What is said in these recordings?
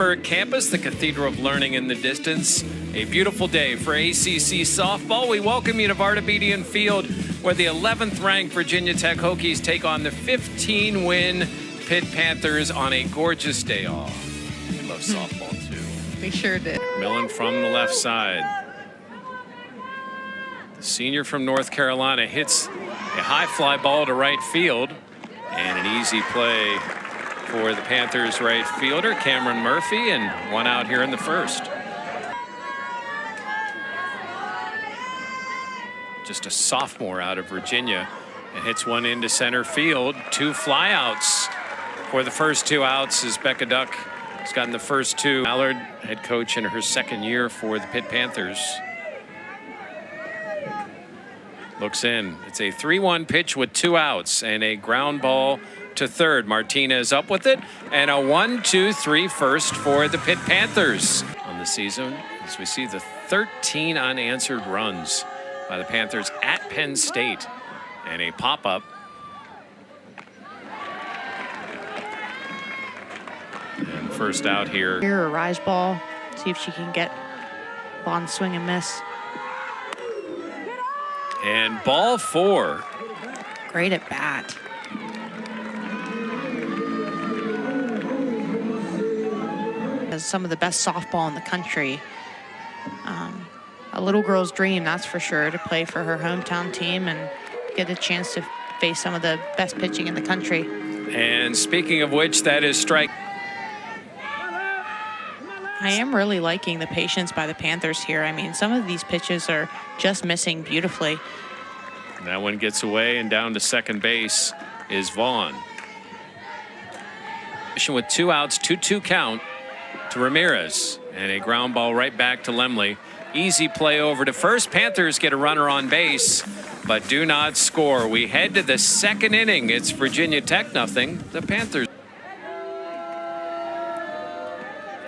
Campus, the Cathedral of Learning in the distance. A beautiful day for ACC softball. We welcome you to Vartabedian Field, where the 11th ranked Virginia Tech Hokies take on the 15-win Pitt Panthers on a gorgeous day off. We love softball too. We sure did. Millen from the left side. The senior from North Carolina hits a high fly ball to right field, and an easy play for the Panthers right fielder Cameron Murphy, and one out here in the first. Just a sophomore out of Virginia, and hits one into center field. Two flyouts for the first two outs as Becca Duck has gotten the first two. Allard, head coach in her second year for the Pitt Panthers. Looks in. It's a 3-1 pitch with two outs and a ground ball to third. Martinez up with it, and a 1-2-3 first for the Pitt Panthers on the season, as we see the 13 unanswered runs by the Panthers at Penn State, and a pop-up. And first out here. Here, a rise ball. See if she can get Bond swing and miss. And ball four. Great at bat. As some of the best softball in the country. A little girl's dream, that's for sure, to play for her hometown team and get a chance to face some of the best pitching in the country. And speaking of which, that is strike. I am really liking the patience by the Panthers here. I mean, some of these pitches are just missing beautifully. That one gets away, and down to second base is Vaughn. With two outs, 2-2 count to Ramirez, and a ground ball right back to Lemley. Easy play over to first. Panthers get a runner on base, but do not score. We head to the second inning. It's Virginia Tech nothing. The Panthers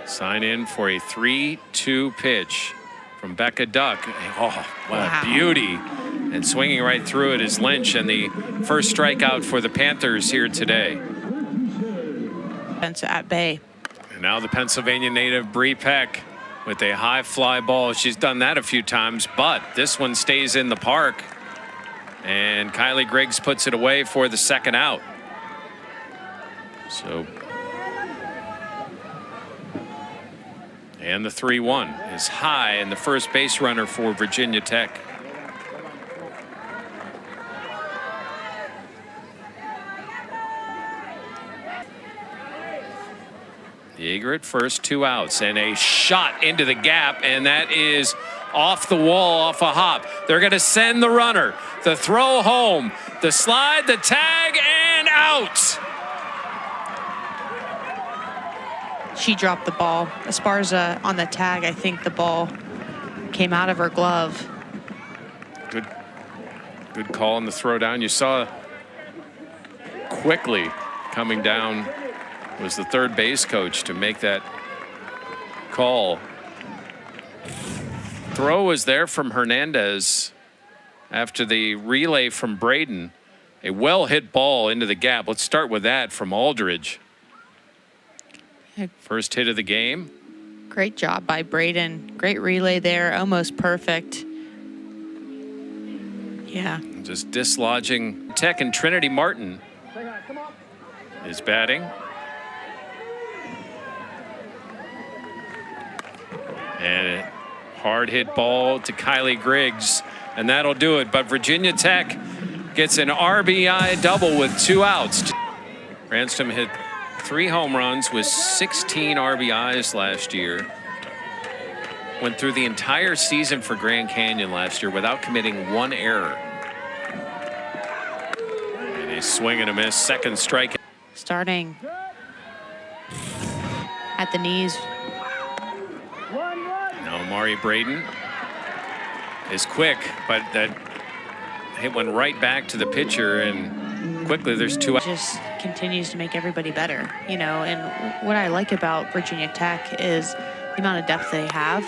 sign in for a 3-2 pitch from Becca Duck. Oh, what a beauty. And swinging right through it is Lynch, and the first strikeout for the Panthers here today. At bay. And now the Pennsylvania native Bree Peck with a high fly ball. She's done that a few times, but this one stays in the park. And Kylie Griggs puts it away for the second out. So, and the 3-1 is high, and the first base runner for Virginia Tech. Yeager at first, two outs, and a shot into the gap, and that is off the wall, off a hop. They're going to send the runner. The throw home, the slide, the tag, and out. She dropped the ball. Esparza on the tag, I think the ball came out of her glove. Good call on the throw down. You saw quickly coming down was the third base coach to make that call. Throw was there from Hernandez after the relay from Braden. A well-hit ball into the gap. Let's start with that from Aldridge. First hit of the game. Great job by Braden. Great relay there, almost perfect. Yeah. Just dislodging Tech, and Trinity Martin is batting. And a hard hit ball to Kylie Griggs, and that'll do it. But Virginia Tech gets an RBI double with two outs. Ransom hit 3 home runs with 16 RBIs last year. Went through the entire season for Grand Canyon last year without committing one error. And a swing and a miss, second strike. Starting at the knees. Now Mari Braden is quick, but that hit went right back to the pitcher, and quickly there's two. Just continues to make everybody better, you know. And what I like about Virginia Tech is the amount of depth they have.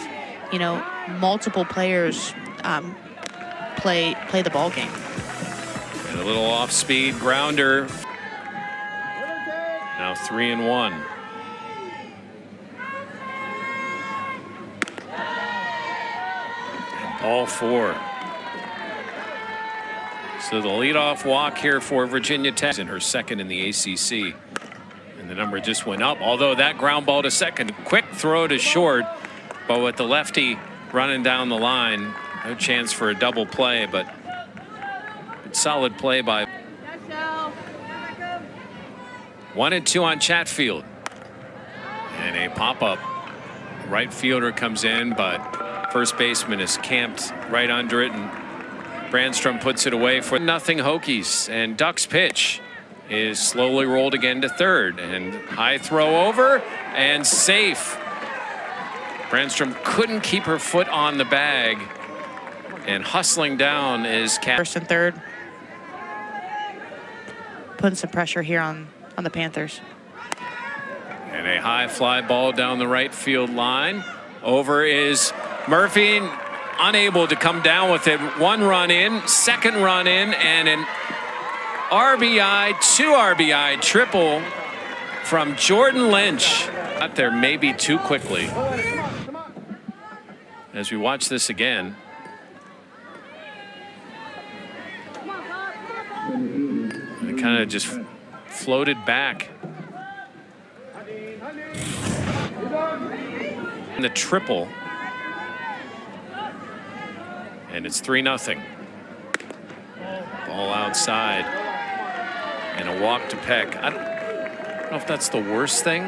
You know, multiple players play the ball game. And a little off-speed grounder. Now 3-1. All 4. So the leadoff walk here for Virginia Tech in her second in the ACC. And the number just went up, although that ground ball to second. Quick throw to short, but with the lefty running down the line, no chance for a double play, but solid play by 1-2 on Chatfield. And a pop-up. Right fielder comes in, but first baseman is camped right under it, and Brandstrom puts it away for nothing Hokies. And Duck's pitch is slowly rolled again to third, and high throw over and safe. Brandstrom couldn't keep her foot on the bag, and hustling down is First and third. Putting some pressure here on the Panthers. And a high fly ball down the right field line. Over is Murphy, unable to come down with it. 1 run in, 2nd run in, and an RBI, 2 RBI triple from Jordan Lynch. Got there maybe too quickly. As we watch this again. It kind of just floated back. And the triple. And it's 3-0. Ball outside. And a walk to Peck. I don't know if that's the worst thing.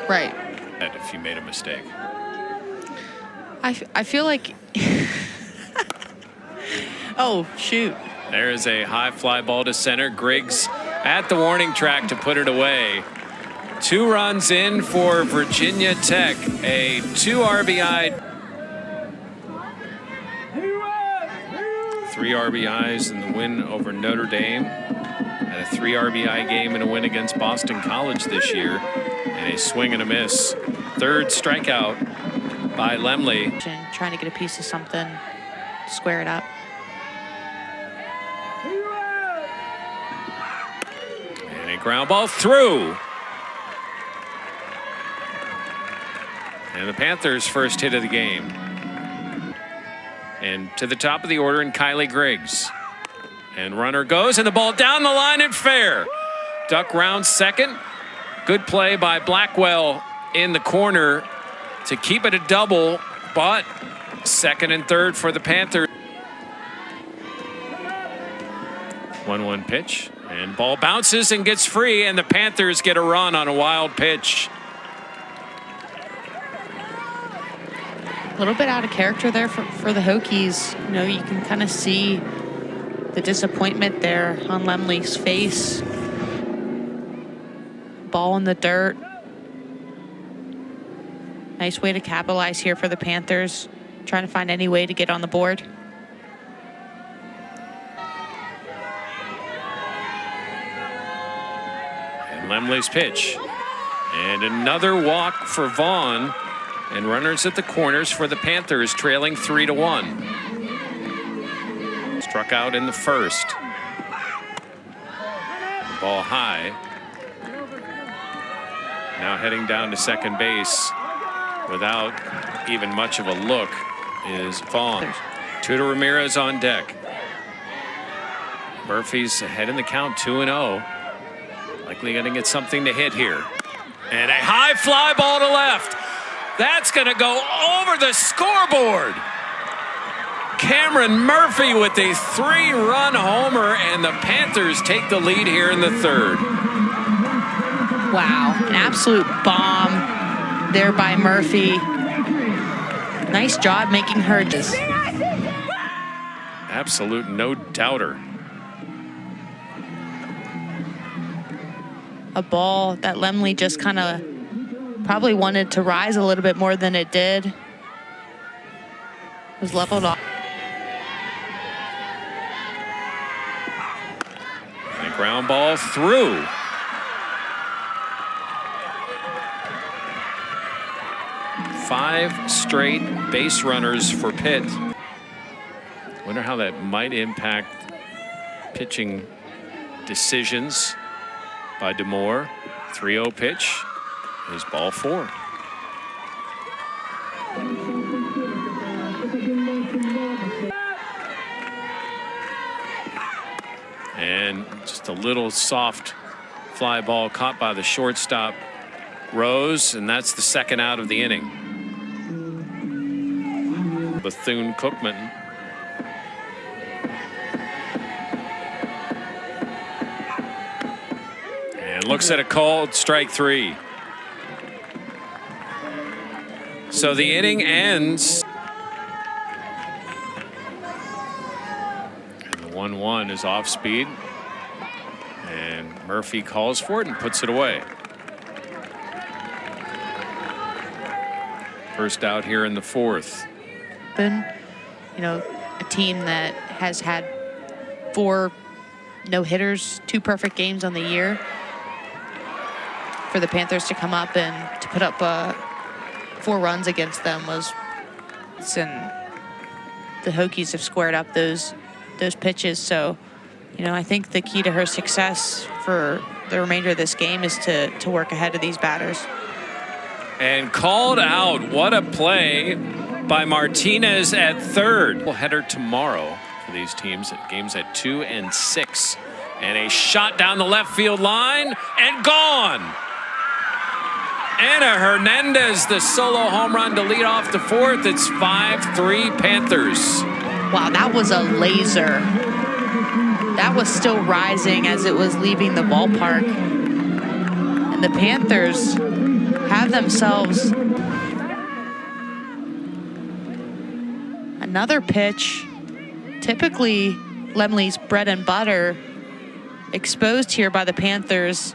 Right. If you made a mistake. I feel like. Oh, shoot. There's a high fly ball to center. Griggs at the warning track to put it away. 2 runs in for Virginia Tech. A 2 RBI. 3 RBIs in the win over Notre Dame. Had a 3 RBI game in a win against Boston College this year. And a swing and a miss. 3rd strikeout by Lemley. Trying to get a piece of something, square it up. And a ground ball through. And the Panthers' first hit of the game. And to the top of the order in Kylie Griggs. And runner goes, and the ball down the line and fair. Duck rounds second. Good play by Blackwell in the corner to keep it a double, but 2nd and 3rd for the Panthers. 1-1 pitch, and ball bounces and gets free, and the Panthers get a run on a wild pitch. A little bit out of character there for the Hokies. You know, you can kind of see the disappointment there on Lemley's face. Ball in the dirt. Nice way to capitalize here for the Panthers. Trying to find any way to get on the board. And Lemley's pitch. And another walk for Vaughn. And runners at the corners for the Panthers, trailing 3-1. Struck out in the first. The ball high. Now heading down to second base without even much of a look is Vaughn. Tudor Ramirez on deck. Murphy's ahead in the count, 2-0. Likely going to get something to hit here. And a high fly ball to left. That's going to go over the scoreboard. Cameron Murphy with a 3-run homer, and the Panthers take the lead here in the 3rd. Wow, an absolute bomb there by Murphy. Nice job making her just. Absolute no doubter. A ball that Lemley just kind of probably wanted to rise a little bit more than it did. It was leveled off. And a ground ball through. Five straight base runners for Pitt. Wonder how that might impact pitching decisions by DeMoore. 3-0 pitch is ball 4. Just a little soft fly ball caught by the shortstop, Rose, and that's the second out of the inning. Bethune-Cookman. And looks at a called strike 3. So the inning ends. And the 1-1 is off speed. And Murphy calls for it and puts it away. First out here in the 4th. Been, you know, a team that has had 4 no-hitters, 2 perfect games on the year. For the Panthers to come up and to put up 4 runs against them was, and the Hokies have squared up those pitches. So, you know, I think the key to her success for the remainder of this game is to work ahead of these batters. And called out. What a play by Martinez at third. We'll header tomorrow for these teams. Games at 2 and 6. And a shot down the left field line and gone. Ana Hernandez, the solo home run to lead off the 4th. It's 5-3 Panthers. Wow, that was a laser. That was still rising as it was leaving the ballpark. And the Panthers have themselves another pitch. Typically, Lemley's bread and butter exposed here by the Panthers.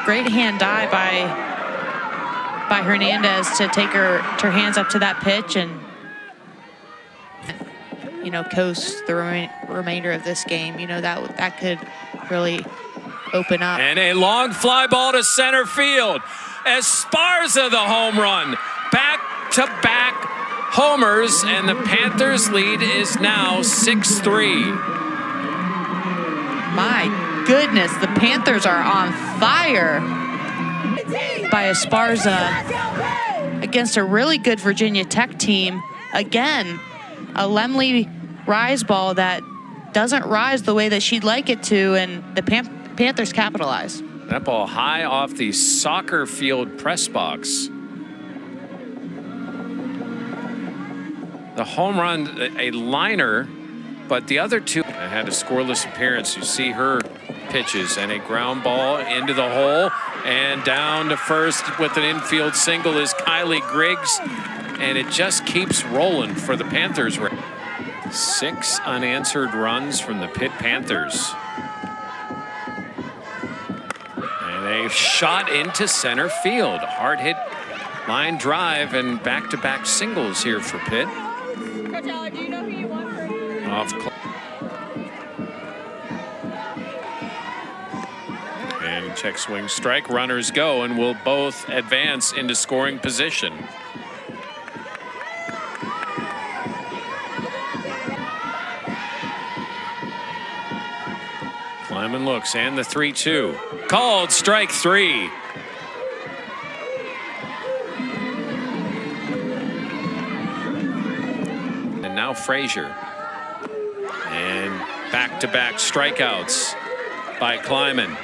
Great hand-eye by Hernandez to take her hands up to that pitch and, you know, coast the remainder of this game. You know, that could really open up. And a long fly ball to center field. Esparza the home run. Back-to-back homers, and the Panthers lead is now 6-3. My goodness, the Panthers are on fire by Esparza against a really good Virginia Tech team. Again, a Lemley rise ball that doesn't rise the way that she'd like it to, and the Panthers capitalize. That ball high off the soccer field press box. The home run, a liner, but the other two had a scoreless appearance. You see her pitches and a ground ball into the hole and down to first with an infield single is Kylie Griggs, and it just keeps rolling for the Panthers. 6 unanswered runs from the Pitt Panthers. And a shot into center field. Hard hit line drive and back-to-back singles here for Pitt. Coach Allen, do you know who you want for Off. And check swing strike. Runners go and will both advance into scoring position. Kleiman looks and the 3-2. Called strike 3. And now Frazier. And back-to-back strikeouts by Kleiman.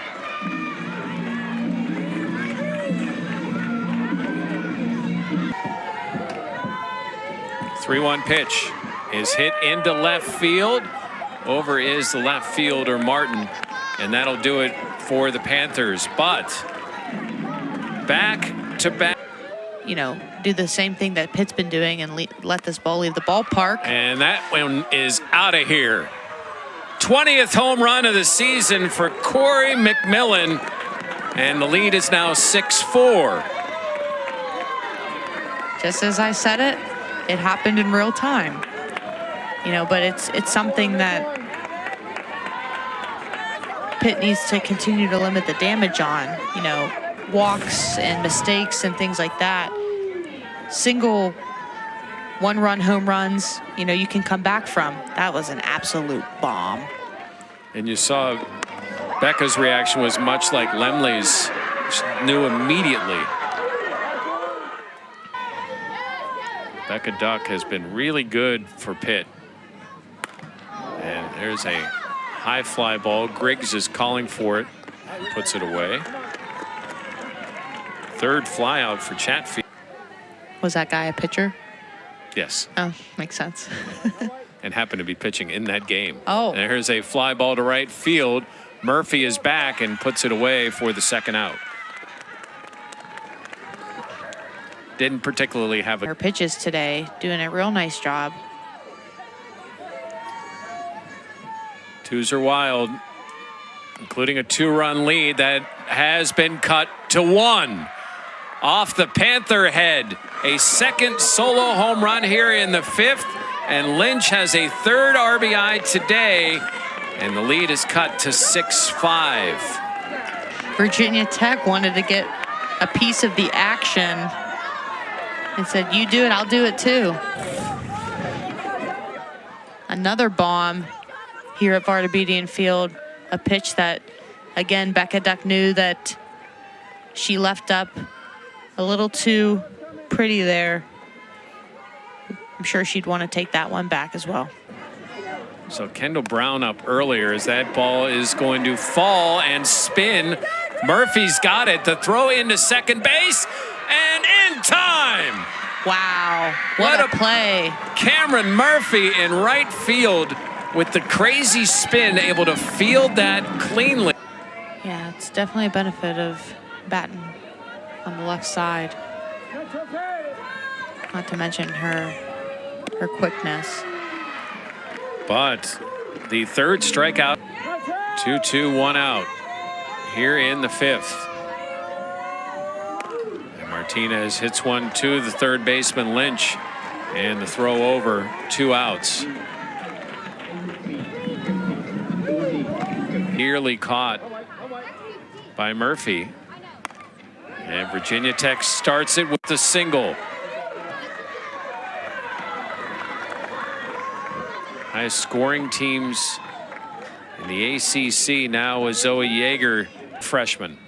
Three-one pitch is hit into left field. Over is the left fielder Martin, and that'll do it for the Panthers. But back to back, You know, do the same thing that Pitt's been doing and let this ball leave the ballpark. and that one is out of here. 20th home run of the season for Corey McMillan, and the lead is now 6-4. Just as I said it, it happened in real time. You know, but it's something that Pitt needs to continue to limit the damage on. You know, walks and mistakes and things like that. Single one-run home runs, you know, you can come back from. That was an absolute bomb. And you saw Becca's reaction was much like Lemley's. She knew immediately. Becca Duck has been really good for Pitt. And there's a high fly ball. Griggs is calling for it. Puts it away. Third fly out for Chatfield. Was that guy a pitcher? Yes. Oh, makes sense. And happened to be pitching in that game. Oh. And here's a fly ball to right field. Murphy is back and puts it away for the second out. Didn't particularly have Her pitches today, doing a real nice job. Twos are wild, including a 2-run lead that has been cut to 1. Off the Panther head, a second solo home run here in the 5th, and Lynch has a 3rd RBI today, and the lead is cut to 6-5. Virginia Tech wanted to get a piece of the action and said, you do it, I'll do it too. Another bomb here at Vardabedian Field, a pitch that, again, Becca Duck knew that she left up a little too pretty there. I'm sure she'd want to take that one back as well. So Kendall Brown up earlier as that ball is going to fall and spin. Murphy's got it. The throw into second base and in time. Wow, what a play. Cameron Murphy in right field with the crazy spin, able to field that cleanly. Yeah, it's definitely a benefit of batting on the left side. Not to mention her quickness. But the 3rd strikeout, 2-2, 1 out here in the 5th. And Martinez hits one to the third baseman Lynch, and the throw over, 2 outs. Nearly caught by Murphy. And Virginia Tech starts it with the single. Highest scoring teams in the ACC now with Zoe Yeager, freshman.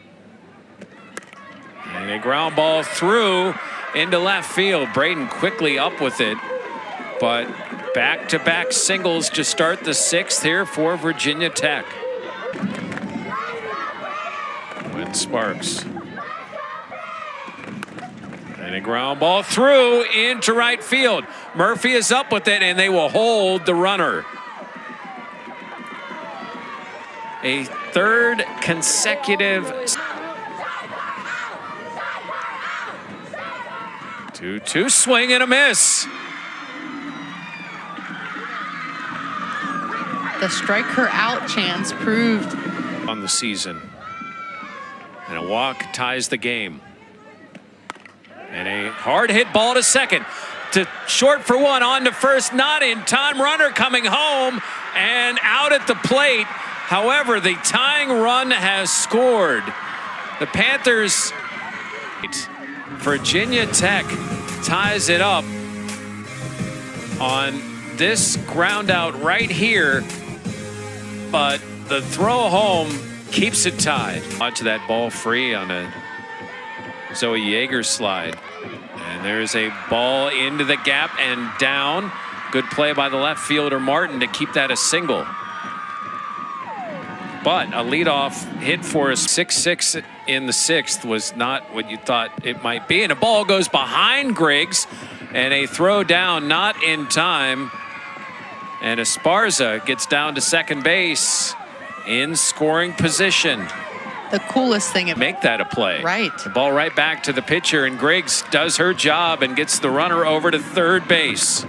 And a ground ball through into left field. Braden quickly up with it, but back-to-back singles to start the 6th here for Virginia Tech. When Sparks. And a ground ball through into right field. Murphy is up with it, and they will hold the runner. A 3rd consecutive 2-2 swing and a miss. The strike her out chance proved On the season. And a walk ties the game. And a hard hit ball to second. To short for 1, on to first, not in time. Runner coming home and out at the plate. However, the tying run has scored. The Panthers, Virginia Tech ties it up on this ground out right here, but the throw home keeps it tied. Watch that ball free on a Zoe Yeager slide. And there's a ball into the gap and down. Good play by the left fielder Martin to keep that a single. But a leadoff hit for a 6-6 in the 6th was not what you thought it might be. And a ball goes behind Griggs, and a throw down not in time. And Esparza gets down to second base in scoring position. the coolest thing. Make that a play. Right. The ball right back to the pitcher, and Griggs does her job and gets the runner over to third base.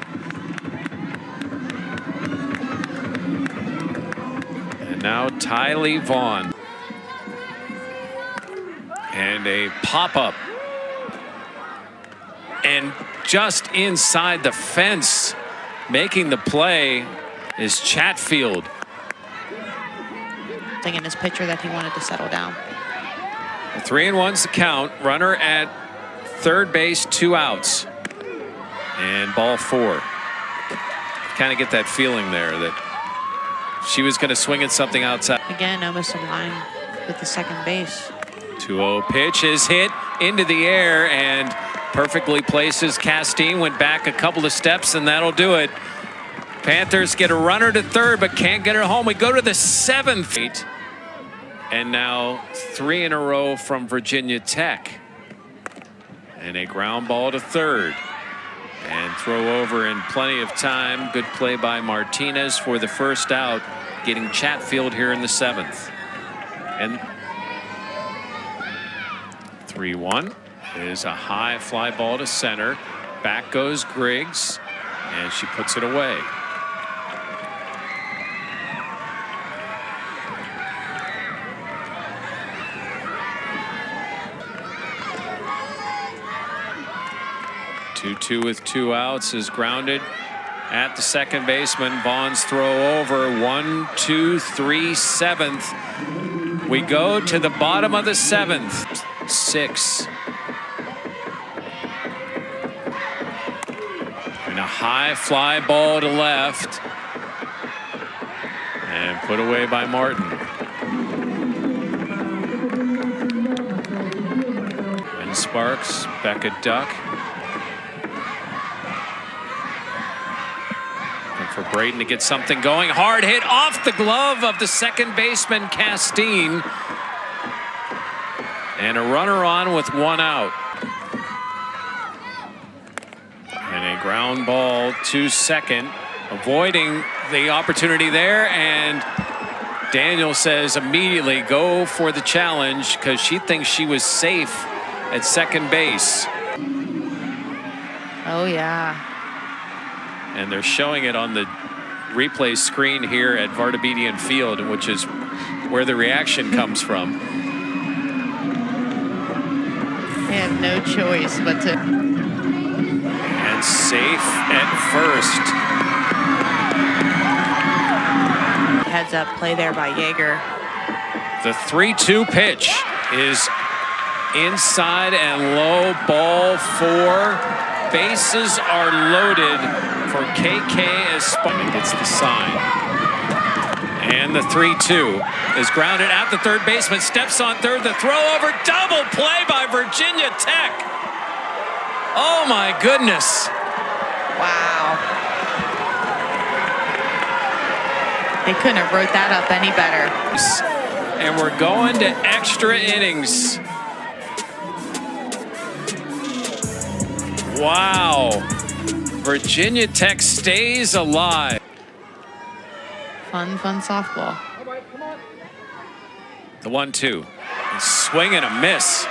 And now Tylee Vaughn. And a pop-up. And just inside the fence, making the play, is Chatfield. Thinking his pitcher that he wanted to settle down. 3-1's the count. Runner at third base, 2 outs. And ball 4. Kind of get that feeling there that she was going to swing at something outside. Again, almost in line with the second base. 2-0 pitch is hit into the air and perfectly places Castine. Went back a couple of steps, and that'll do it. Panthers get a runner to third, but can't get it home. We go to the 7th. And now 3 in a row from Virginia Tech. And a ground ball to third. And throw over in plenty of time. Good play by Martinez for the first out, getting Chatfield here in the 7th. And 3-1 is a high fly ball to center. Back goes Griggs, and she puts it away. Two with 2 outs is grounded at the second baseman. Vaughn's throw over. 1, 2, 3, 7th. We go to the bottom of the 7th. 6. And a high fly ball to left. And put away by Martin. And Sparks, Becca Duck. For Braden to get something going. Hard hit off the glove of the second baseman, Castine. And a runner on with 1 out. And a ground ball to second, avoiding the opportunity there. And Daniel says immediately go for the challenge because she thinks she was safe at second base. Oh, yeah. And they're showing it on the replay screen here at Vardabedian Field, which is where the reaction comes from. They had no choice but to. And safe at first. Heads up play there by Yeager. The 3-2 pitch is inside and low, ball 4. Bases are loaded for KK as Spaulding gets the sign. And the 3-2 is grounded at the third baseman, steps on third, the throw over, double play by Virginia Tech. Oh my goodness. Wow. They couldn't have wrote that up any better. And we're going to extra innings. Wow. Virginia Tech stays alive. Fun softball. The 1-2. Swing and a miss.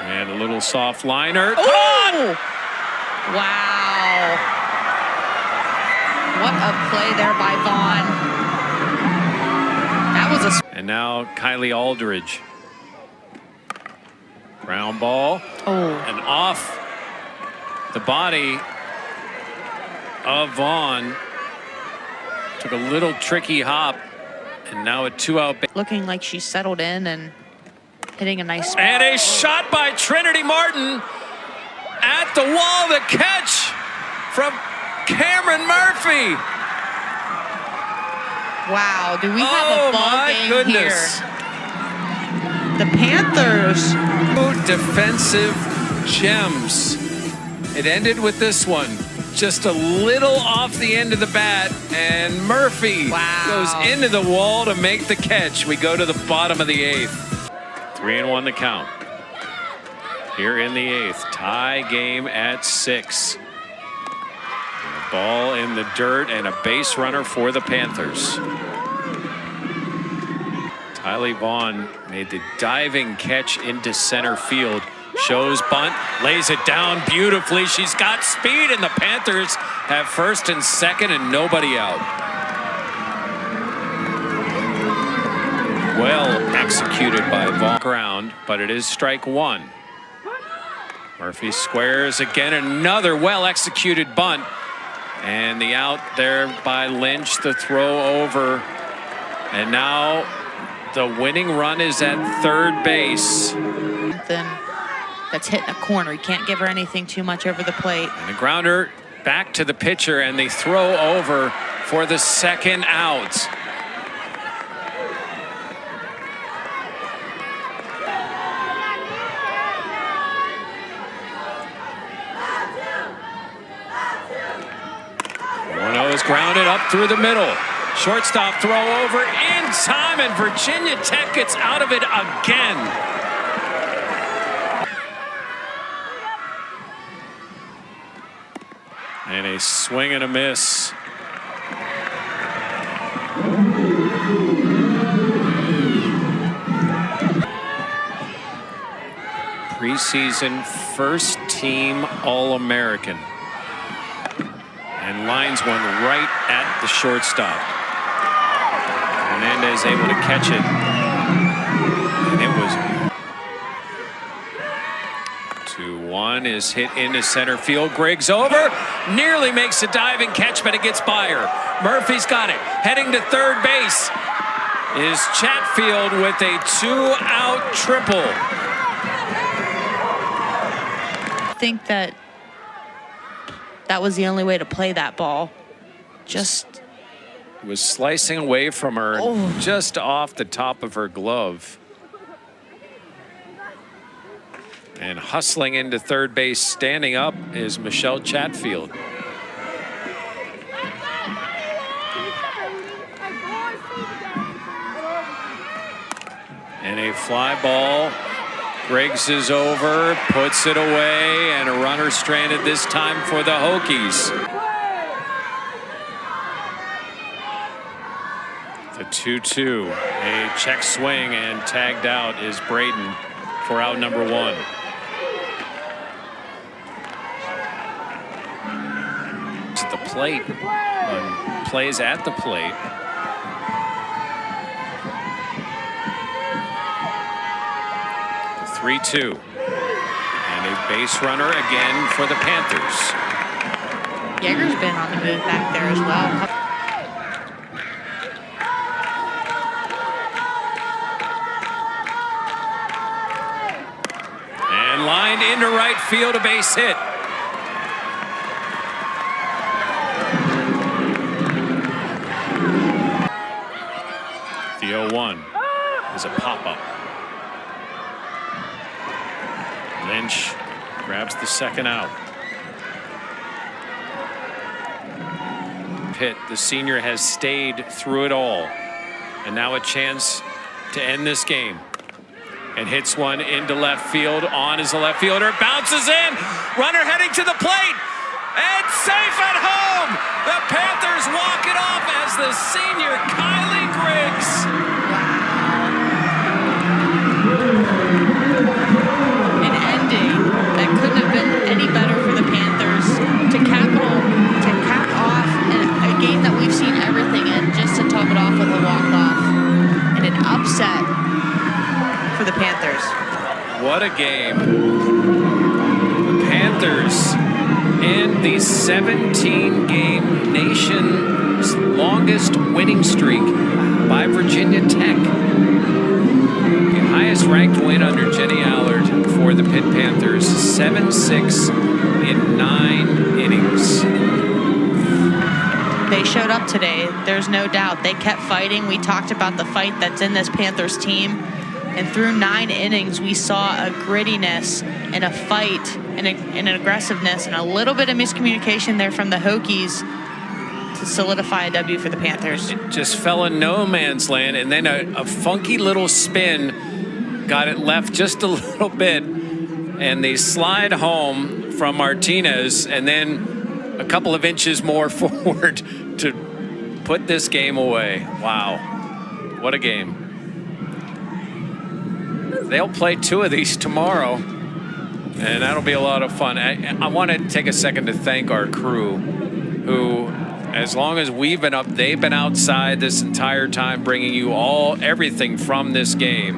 And a little soft liner. Oh! Wow. What a play there by Vaughn. That was a... And now Kylie Aldridge. Ground ball. Oh. And off the body of Vaughn. Took a little tricky hop. And now a 2-out. Looking like she settled in and hitting a nice spot. And a shot by Trinity Martin at the wall. The catch from Cameron Murphy. Wow, do we have a ball game goodness. here? The Panthers. Defensive gems. It ended with this one. Just a little off the end of the bat, and Murphy goes into the wall to make the catch. We go to the bottom of the 8th. 3-1 the count. Here in the 8th, tie game at 6. A ball in the dirt and a base runner for the Panthers. Tylee Vaughn made the diving catch into center field. Shows bunt, lays it down beautifully. She's got speed, and the Panthers have first and second and nobody out. Well executed by Vaughn. Ground, but it is strike 1. Murphy squares again, another well executed bunt. And the out there by Lynch, the throw over. And now the winning run is at third base. That's hitting a corner. You can't give her anything too much over the plate. And the grounder back to the pitcher, and they throw over for the second out. up through the middle. Shortstop throw over in time, and Virginia Tech gets out of it again. And a swing and a miss. Preseason first team All-American. And lines one right at the shortstop. Hernandez able to catch it. And it was 2-1 is hit into center field. Griggs over. Nearly makes a diving catch, but it gets by her. Murphy's got it. Heading to third base is Chatfield with a 2-out triple. I think that was the only way to play that ball. Just was slicing away from her, just off the top of her glove. And hustling into third base, standing up, is Michelle Chatfield. And a fly ball. Griggs is over, puts it away, and a runner stranded this time for the Hokies. The 2-2, a check swing, and tagged out is Braden for out number 1. At the plate, plays at the plate. The 3-2, and a base runner again for the Panthers. Yeager's been on the move back there as well. And lined into right field, a base hit. The 0-1 is a pop-up. Lynch grabs the second out. Pitt, the senior, has stayed through it all. And now a chance to end this game. And hits one into left field. On is the left fielder. Bounces in. Runner heading to the plate. And safe at home. The Panthers walk it off as the senior Kylie Griggs. An ending that couldn't have been any better for the Panthers to cap off a game that we've seen everything in, just to top it off with a walk-off and an upset for the Panthers. What a game. The Panthers end the 17-game nation's longest winning streak by Virginia Tech. The highest ranked win under Jenny Allard for the Pitt Panthers, 7-6 in 9 innings. They showed up today. There's no doubt. They kept fighting. We talked about the fight that's in this Panthers team. And through 9 innings, we saw a grittiness and a fight and an aggressiveness and a little bit of miscommunication there from the Hokies to solidify a W for the Panthers. It just fell in no man's land, and then a funky little spin got it left just a little bit, and they slide home from Martinez, and then a couple of inches more forward to put this game away. Wow, what a game. They'll play 2 of these tomorrow, and that'll be a lot of fun. I want to take a second to thank our crew, who, as long as we've been up, they've been outside this entire time, bringing you everything from this game.